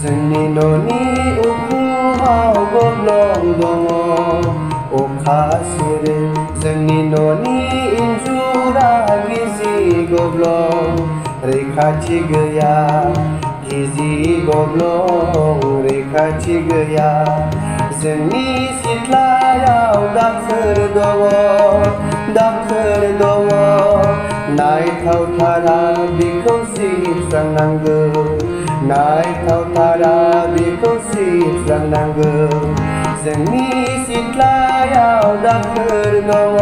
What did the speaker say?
जोंनि न'नि उखुमाव गब्लं दङ अखा सेरो जोंनि न'नि इन्जुरा गिजि गब्लं रैखाथि गैया गिजि गब्लं रैखाथि गैया जोंनि सिथ्लायाव दाखोर दङ नायथावथारा बेखौ सिबस्रांनांगौ नायथावथारा बेखौ सिबस्रांनांगौ जोंनि सिथ्लायाव दाखोर दङ